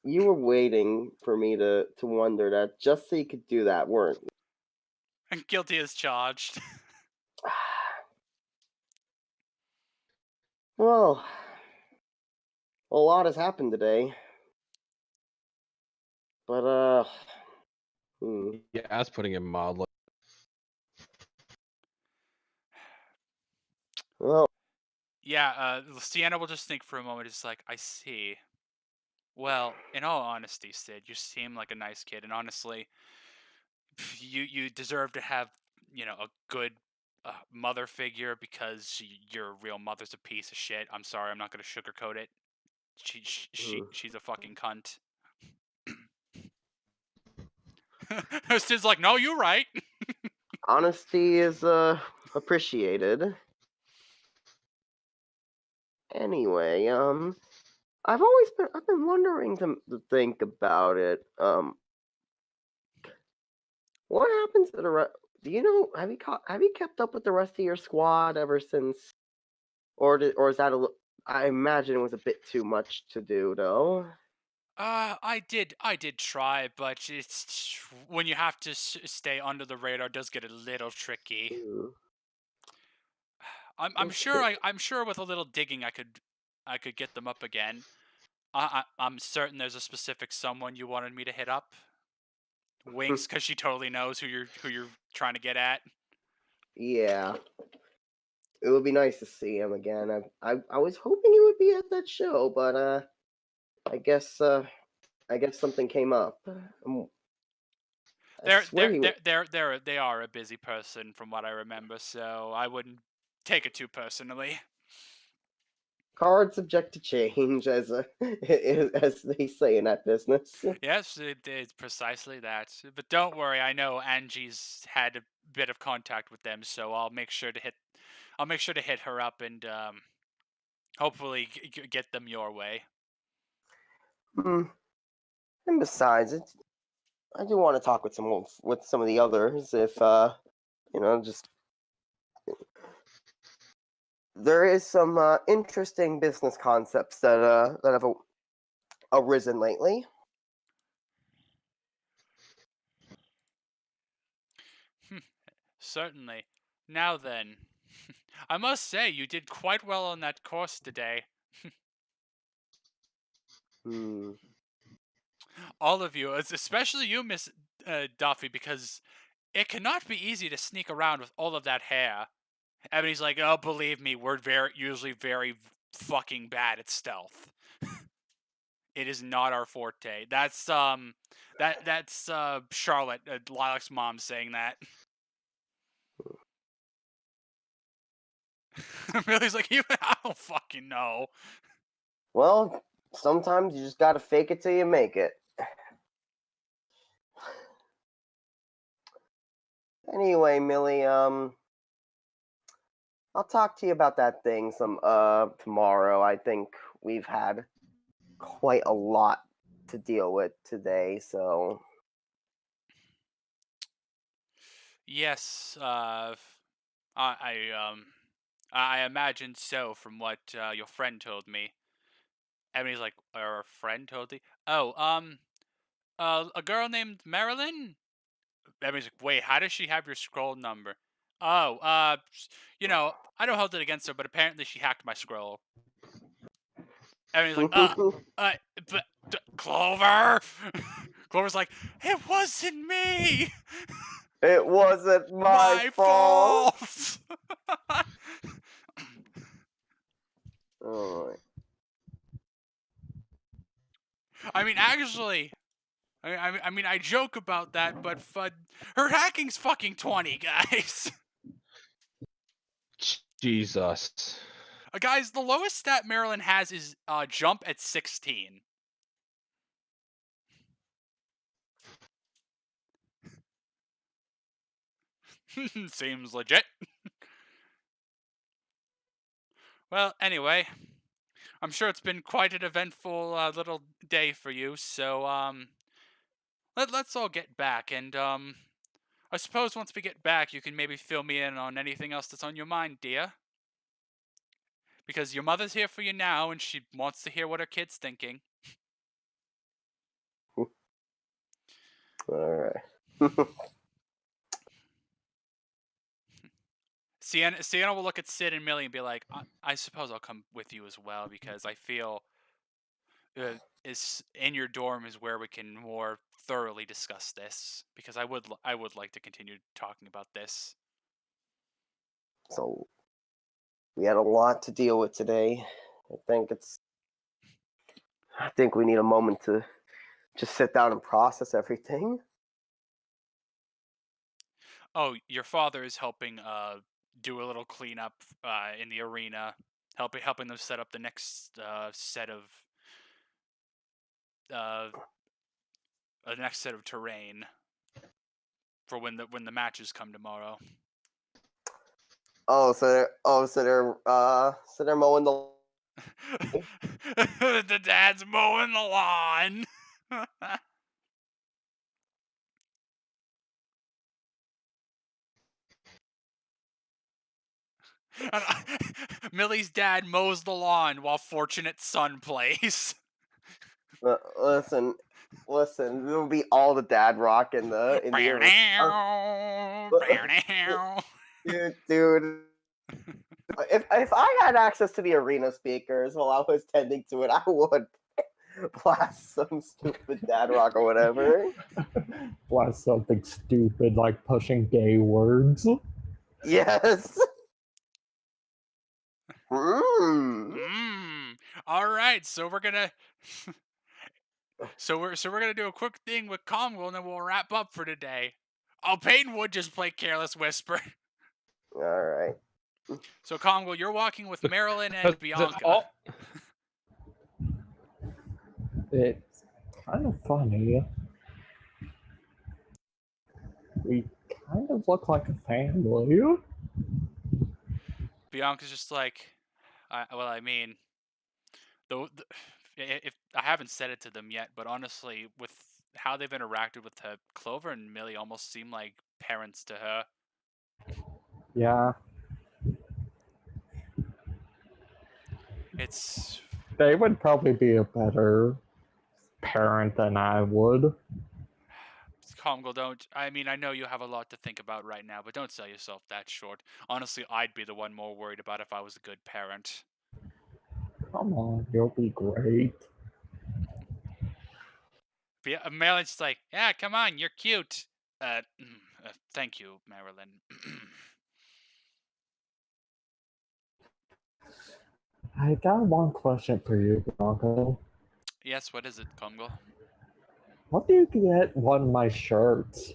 you were waiting for me to wonder that just so you could do that, weren't you? And guilty as charged. Well, a lot has happened today. But, Yeah, that's putting it mildly. well, Yeah, Sienna will just think for a moment. It's like, I see. Well, in all honesty, Sid, you seem like a nice kid, and honestly, you deserve to have, a good mother figure because your real mother's a piece of shit. I'm sorry, I'm not gonna sugarcoat it. She's a fucking cunt. Sid's like, no, you're right. honesty is appreciated. Anyway, I've been wondering to think about it. What happens to the rest? Do you know? Have you kept up with the rest of your squad ever since? Or is that I imagine it was a bit too much to do, though. I did try, but it's when you have to stay under the radar, it does get a little tricky. I'm sure Okay. I'm sure with a little digging I could get them up again. I'm certain there's a specific someone you wanted me to hit up. Winks, because she totally knows who you're trying to get at. Yeah, it would be nice to see him again. I was hoping he would be at that show, but I guess I guess something came up. I They're swear they're he. they're they are a busy person from what I remember, so I wouldn't take it too personally. Cards subject to change, as as they say in that business. Yes, it is precisely that. But don't worry, I know Angie's had a bit of contact with them, so I'll make sure to hit her up and hopefully get them your way. Hmm. And besides, I do want to talk with some of the others. If just there is some interesting business concepts that have arisen lately. Certainly. Now then, I must say you did quite well on that course today. Hmm. All of you, especially you, Miss Duffy, because it cannot be easy to sneak around with all of that hair. Ebony's like, oh, believe me, we're usually very fucking bad at stealth. It is not our forte. That's Charlotte, Lilac's mom, saying that. Millie's like, even I don't fucking know. Well, sometimes you just gotta fake it till you make it. Anyway, Millie, I'll talk to you about that thing tomorrow. I think we've had quite a lot to deal with today, so Yes, I imagine so from what your friend told me. Ebony's like, our friend told you? Oh, a girl named Marilyn? Ebony's like, wait, how does she have your scroll number? Oh, I don't hold it against her, but apparently she hacked my scroll. Ebony's like, uh, but, Clover? Clover's like, it wasn't me! it wasn't my My fault. fault! Alright. I mean, actually, I joke about that, but her hacking's fucking 20, guys. Jesus. Guys, the lowest stat Marilyn has is jump at 16. Seems legit. Well, anyway, I'm sure it's been quite an eventful little day for you. So let's all get back, and I suppose once we get back, you can maybe fill me in on anything else that's on your mind, dear. Because your mother's here for you now, and she wants to hear what her kid's thinking. Alright. Sienna will look at Sid and Millie and be like, I suppose I'll come with you as well, because I feel is in your dorm is where we can more thoroughly discuss this, because I would like to continue talking about this. So we had a lot to deal with today. I think we need a moment to just sit down and process everything. Oh, your father is helping do a little cleanup in the arena, helping them set up the next set of uh terrain for when the matches come tomorrow. So they're mowing the. The dad's mowing the lawn. Millie's dad mows the lawn while Fortunate Son plays. Listen, it'll be all the dad rock in the dude. If I had access to the arena speakers while I was tending to it, I would blast some stupid dad rock or whatever. Blast something stupid like pushing gay words. Yes. All right, so we're gonna So we're gonna do a quick thing with Congo, and then we'll wrap up for today. Oh, Peyton would just play Careless Whisper. All right. So Congo, you're walking with Marilyn and Because Bianca. It's kind of funny. We kind of look like a family. Bianca's just like, well, I mean, if I haven't said it to them yet, but honestly, with how they've interacted with her, Clover and Millie almost seem like parents to her. Yeah, It's they would probably be a better parent than I would. Congo, don't. I mean, I know you have a lot to think about right now, but don't sell yourself that short. Honestly, I'd be the one more worried about if I was a good parent. Come on, you'll be great. Marilyn's just like, yeah, come on, you're cute. Thank you, Marilyn. I got one question for you, Bronco. Yes, what is it, Congo? What do you get one of my shirts?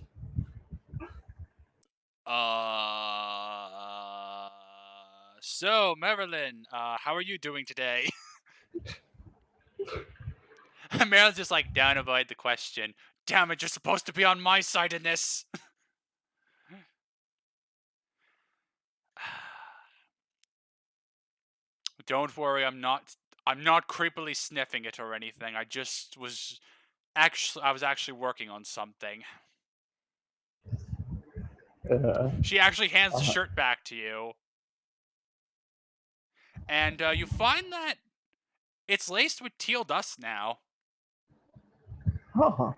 So, Marilyn, how are you doing today? Marilyn's just like, don't avoid the question. Damn it, you're supposed to be on my side in this. Don't worry, I'm not creepily sniffing it or anything. I was actually working on something. She actually hands the shirt back to you. And you find that it's laced with teal dust now. Huh.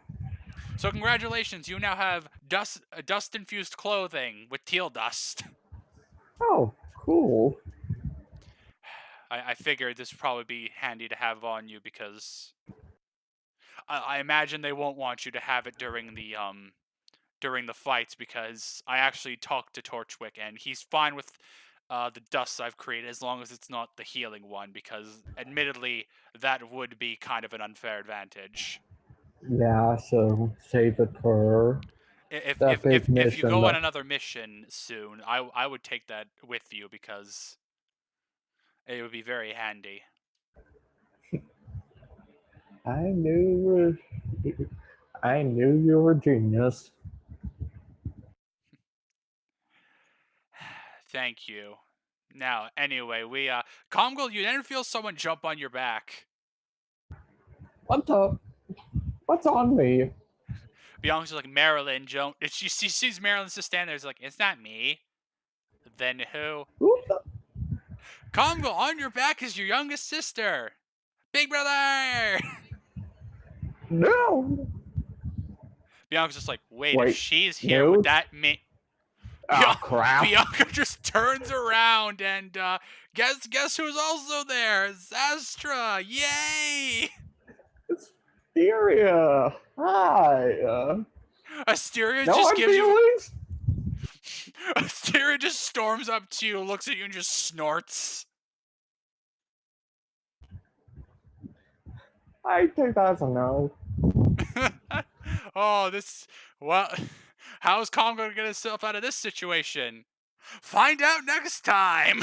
So congratulations, you now have dust-infused clothing with teal dust. Oh, cool. I figured this would probably be handy to have on you because I imagine they won't want you to have it during the fights, because I actually talked to Torchwick and he's fine with the dust I've created as long as it's not the healing one, because admittedly that would be kind of an unfair advantage. Yeah, so save it for that big If you mission. go on another mission soon, I would take that with you because it would be very handy. I knew you were a genius. Thank you. Now, anyway, Comgirl, you didn't feel someone jump on your back. What the? What's on me? Bianca's like, Marilyn, don't. She sees Marilyn just stand there. It's like, it's not me. Then who? Who the? Comgirl, on your back is your youngest sister. Big brother! No! Bianca's just like, wait, if she's here, no? would that mean... Oh, crap. Bianca just turns around and, guess who's also there? Zastra! Yay! Asteria! Hi! Asteria No just hard gives feelings? you... Asteria just storms up to you, looks at you, and just snorts. I think that's a no. Oh, well, how's Congo gonna get himself out of this situation? Find out next time!